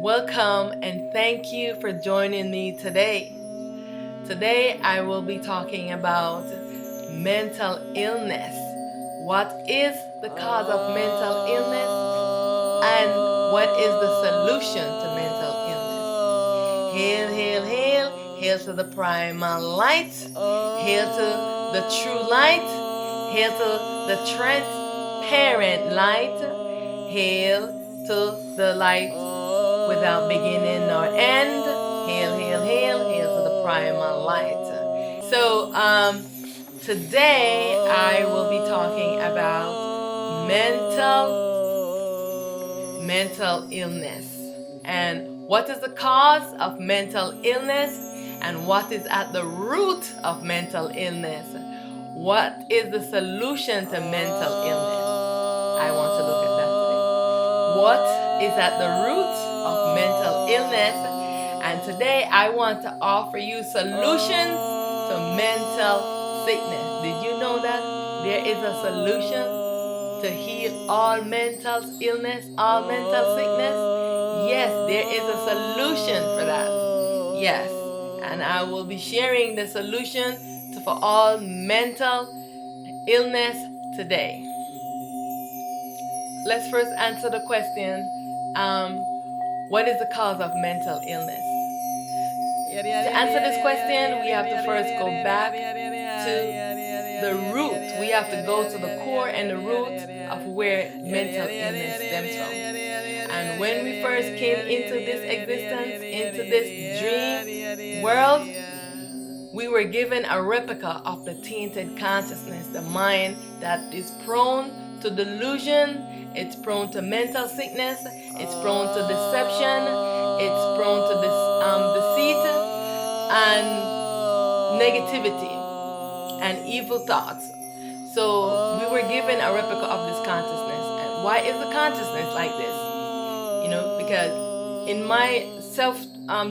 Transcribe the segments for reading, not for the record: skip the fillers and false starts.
Welcome and thank you for joining me today. Today I will be talking about mental illness. What is the cause of mental illness and what is the solution to mental illness? Hail, hail, hail, hail to the primal light, hail to the true light, hail to the transparent light, hail to the light without beginning nor end. Hail, hail, hail, hail to the primal light. So, today I will be talking about mental illness and what is the cause of mental illness and what is at the root of mental illness. What is the solution to mental illness? I want to look at that today. What is at the root of mental illness? And today I want to offer you solutions to mental sickness. Did you know that there is a solution to heal all mental illness, all mental sickness? Yes, there is a solution for that. Yes, and I will be sharing the solution for all mental illness today. Let's first answer the question, what is the cause of mental illness? To answer this question, we have to first go back to the root. We have to go to the core and the root of where mental illness stems from. And when we first came into this existence, into this dream world, we were given a replica of the tainted consciousness, the mind that is prone to delusion, it's prone to mental sickness, it's prone to deception, it's prone to deceit and negativity and evil thoughts. So we were given a replica of this consciousness. And why is the consciousness like this? Because in my self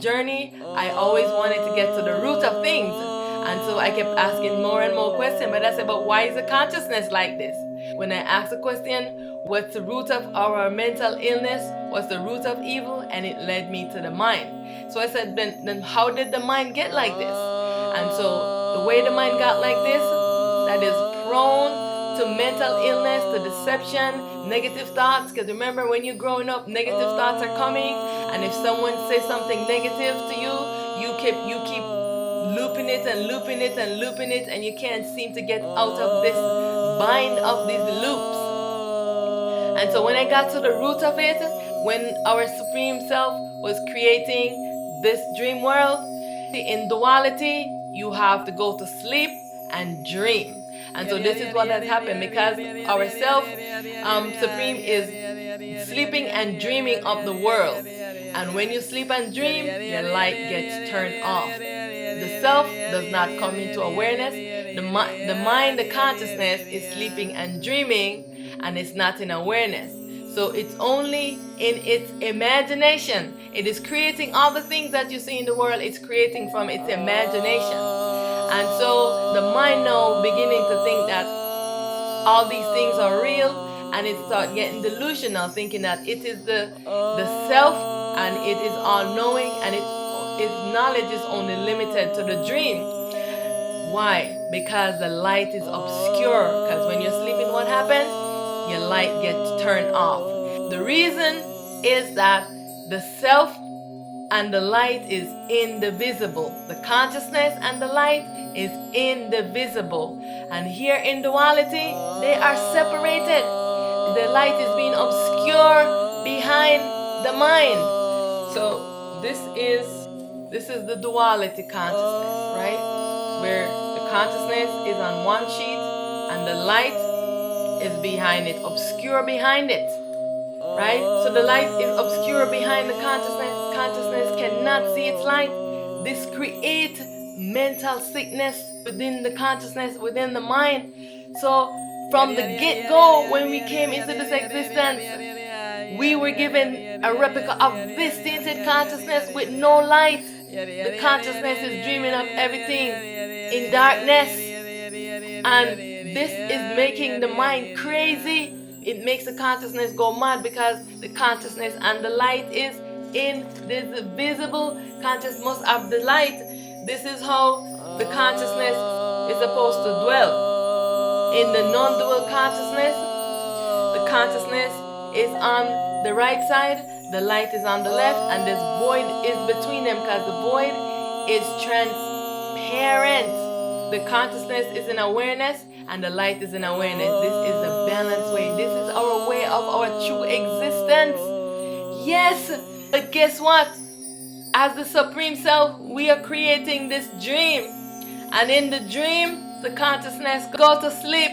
journey, I always wanted to get to the root of things. And so I kept asking more and more questions. But I said, but why is the consciousness like this? When I asked the question, what's the root of our mental illness? What's the root of evil? And it led me to the mind. So I said, then how did the mind get like this? And so the way the mind got like this, that is prone to mental illness, to deception, negative thoughts. Because remember, when you're growing up, negative thoughts are coming. And if someone says something negative to you, you keep looping it and looping it and looping it, and you can't seem to get out of this bind of these loops. And so when I got to the root of it, when our Supreme Self was creating this dream world, in duality, you have to go to sleep and dream. And so this is what has happened, because our Self Supreme is sleeping and dreaming of the world. And when you sleep and dream, your light gets turned off. The Self does not come into awareness. The mind, the consciousness is sleeping and dreaming, and it's not in awareness. So it's only in its imagination. It is creating all the things that you see in the world. It's creating from its imagination. And so the mind now beginning to think that all these things are real, and it starts getting delusional, thinking that it is the self and it is all knowing, and its knowledge is only limited to the dream. Why? Because the light is obscure. Because when you're sleeping, what happens? Your light gets turned off. The reason is that the self and the light is indivisible. The consciousness and the light is indivisible. And here in duality, they are separated. The light is being obscured behind the mind. So this is the duality consciousness, right? Where the consciousness is on one sheet and the light is behind it, obscure behind it, right? So the light is obscure behind the consciousness. Consciousness cannot see its light. This creates mental sickness within the consciousness, within the mind. So from the get-go, when we came into this existence, we were given a replica of this tainted consciousness with no light. The consciousness is dreaming of everything in darkness. And this is making the mind crazy. It makes the consciousness go mad, because the consciousness and the light is in this visible consciousness must have the light. This is how the consciousness is supposed to dwell. In the non-dual consciousness, the consciousness is on the right side, the light is on the left, and this void is between them because the void is transparent. The consciousness is in awareness and the light is in awareness. This is the balanced way. This is our way of our true existence. Yes, but guess what? As the Supreme Self, we are creating this dream. And in the dream, the consciousness goes to sleep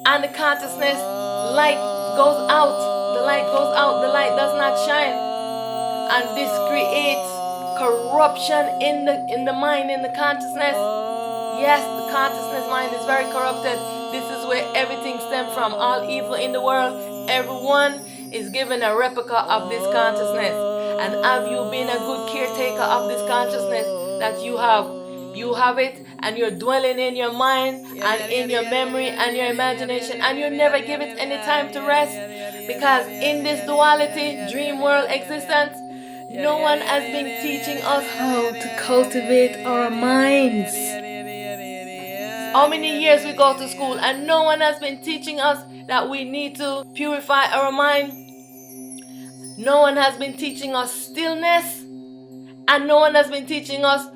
and the consciousness light goes out. The light goes out. The light does not shine. And this creates corruption in the mind, in the consciousness. Yes, the consciousness mind is very corrupted. This is where everything stems from. All evil in the world, everyone is given a replica of this consciousness. And have you been a good caretaker of this consciousness that you have? You have it and you're dwelling in your mind and in your memory and your imagination, and you never give it any time to rest, because in this duality, dream world existence, no one has been teaching us how to cultivate our minds. How many years we go to school and no one has been teaching us that we need to purify our mind. No one has been teaching us stillness, and no one has been teaching us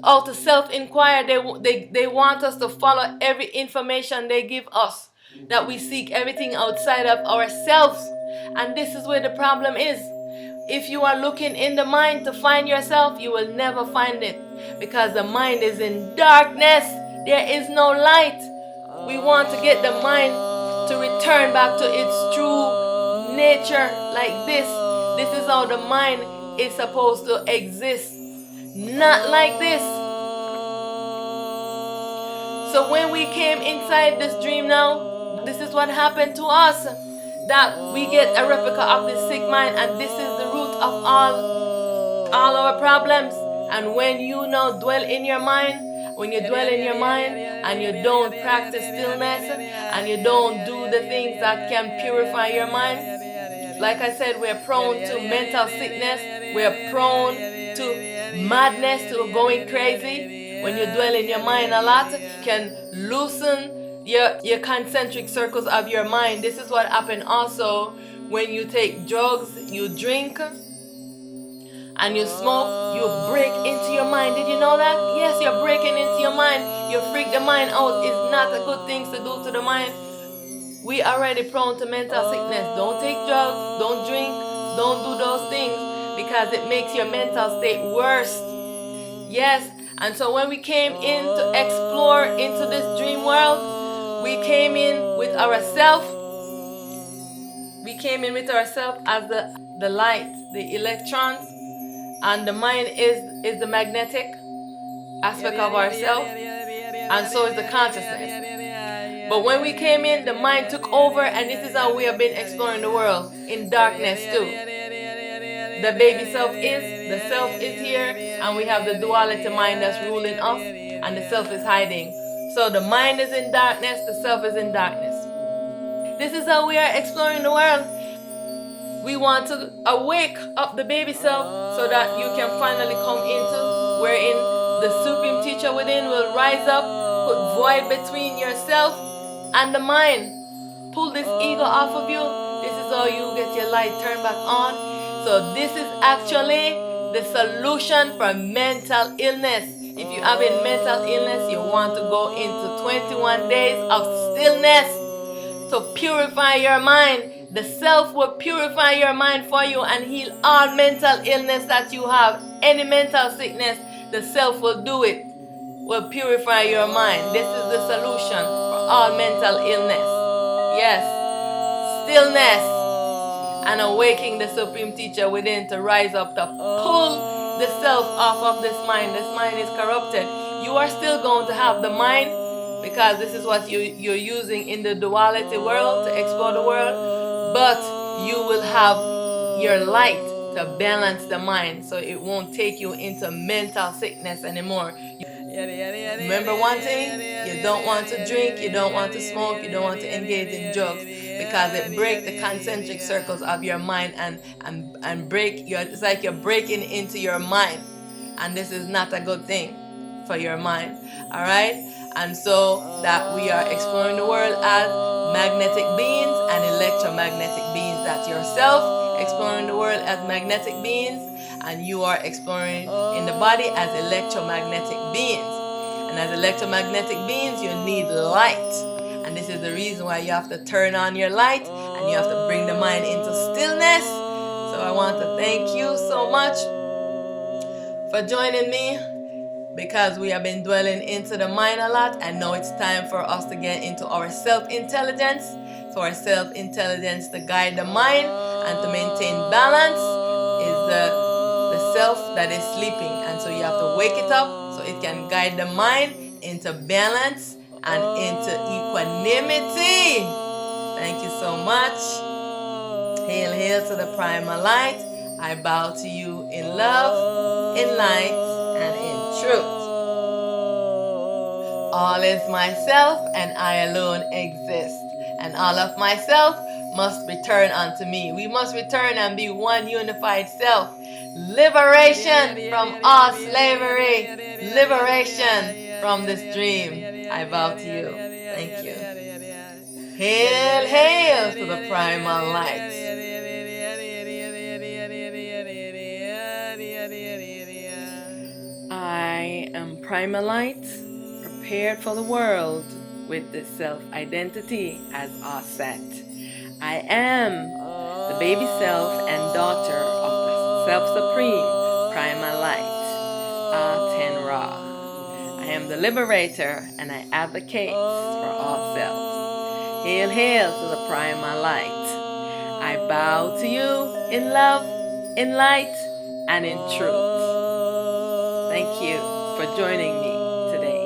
how to self-inquire. They want us to follow every information they give us, that we seek everything outside of ourselves. And this is where the problem is. If you are looking in the mind to find yourself, you will never find it, because the mind is in darkness. There is no light. We want to get the mind to return back to its true nature like this. This is how the mind is supposed to exist. Not like this. So when we came inside this dream now, this is what happened to us. That we get a replica of this sick mind, and this is the root of all our problems. And when you now dwell in your mind, when you dwell in your mind and you don't practice stillness and you don't do the things that can purify your mind, like I said, we're prone to mental sickness, we're prone to madness, to going crazy. When you dwell in your mind a lot, can loosen your concentric circles of your mind. This is what happened also when you take drugs, you drink, and you smoke, you break into your mind. Did you know that? Yes, you're breaking into your mind. You freak the mind out. It's not a good thing to do to the mind. We are already prone to mental sickness. Don't take drugs, don't drink, don't do those things, because it makes your mental state worse. Yes, and so when we came in to explore into this dream world, we came in with ourself. We came in with ourself as the light, the electrons, and the mind is the magnetic aspect of ourself, and so is the consciousness. But when we came in, the mind took over, and this is how we have been exploring the world, in darkness too. The baby self is here, and we have the duality mind that's ruling us, and the self is hiding. So the mind is in darkness, the self is in darkness. This is how we are exploring the world. We want to awake up the baby self so that you can finally come into wherein the Supreme Teacher within will rise up, put void between yourself and the mind. Pull this ego off of you. This is how you get your light turned back on. So this is actually the solution for mental illness. If you have a mental illness, you want to go into 21 days of stillness to purify your mind. The self will purify your mind for you and heal all mental illness that you have. Any mental sickness, the self will do it. Will purify your mind. This is the solution for all mental illness. Yes, stillness and awaking the Supreme Teacher within to rise up to pull the self off of this mind. This mind is corrupted. You are still going to have the mind, because this is what you're using in the duality world to explore the world, but you will have your light to balance the mind, so it won't take you into mental sickness anymore. Remember one thing, you don't want to drink, you don't want to smoke, you don't want to engage in drugs, because it breaks the concentric circles of your mind and break your, it's like you're breaking into your mind, and this is not a good thing for your mind. All right, and so that we are exploring the world as magnetic beings and electromagnetic beings. That's yourself exploring the world as magnetic beings, and you are exploring in the body as electromagnetic beings. And as electromagnetic beings, you need light. And this is the reason why you have to turn on your light and you have to bring the mind into stillness. So I want to thank you so much for joining me, because we have been dwelling into the mind a lot, and now it's time for us to get into our self-intelligence. So our self-intelligence to guide the mind and to maintain balance is the self that is sleeping. And so you have to wake it up so it can guide the mind into balance and into equanimity. Thank you so much. Hail, hail to the primal light. I bow to you in love, in light, and in truth. All is myself, and I alone exist. And all of myself must return unto me. We must return and be one unified self. Liberation from all slavery. Liberation from this dream. I bow to you. Thank you. Hail, hail to the primal light. I am primal light, prepared for the world with the self-identity as our set. I am the baby self and daughter of the self-supreme primal light, Aten Ra. I am the liberator, and I advocate for all selves. Hail, hail to the primal light. I bow to you in love, in light, and in truth. Thank you for joining me today.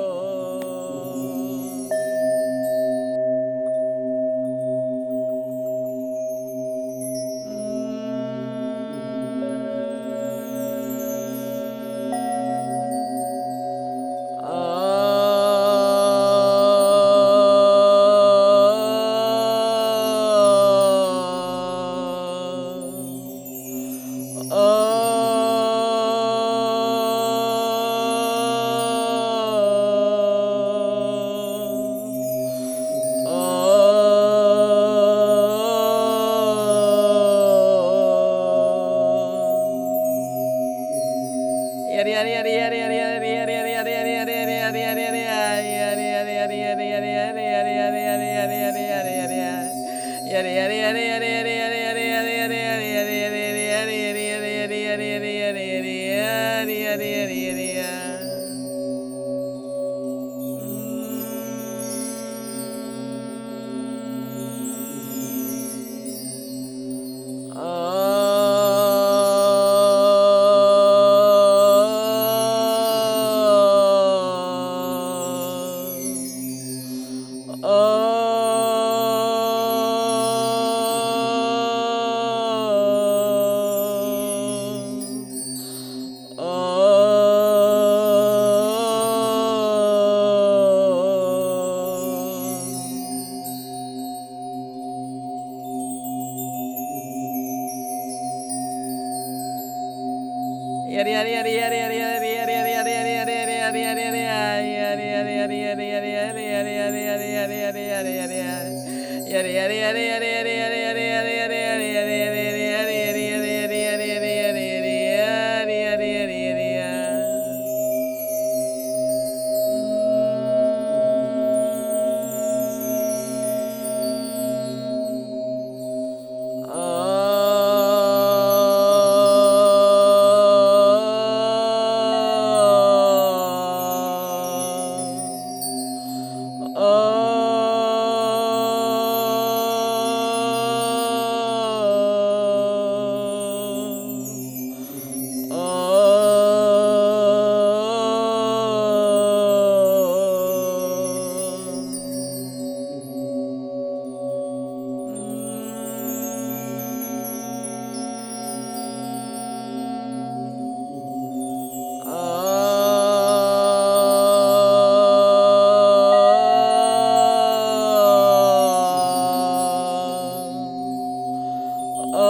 Will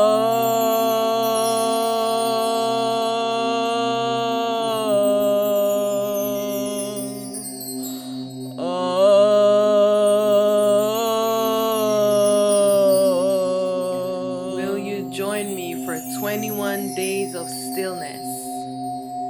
you join me for 21 days of stillness?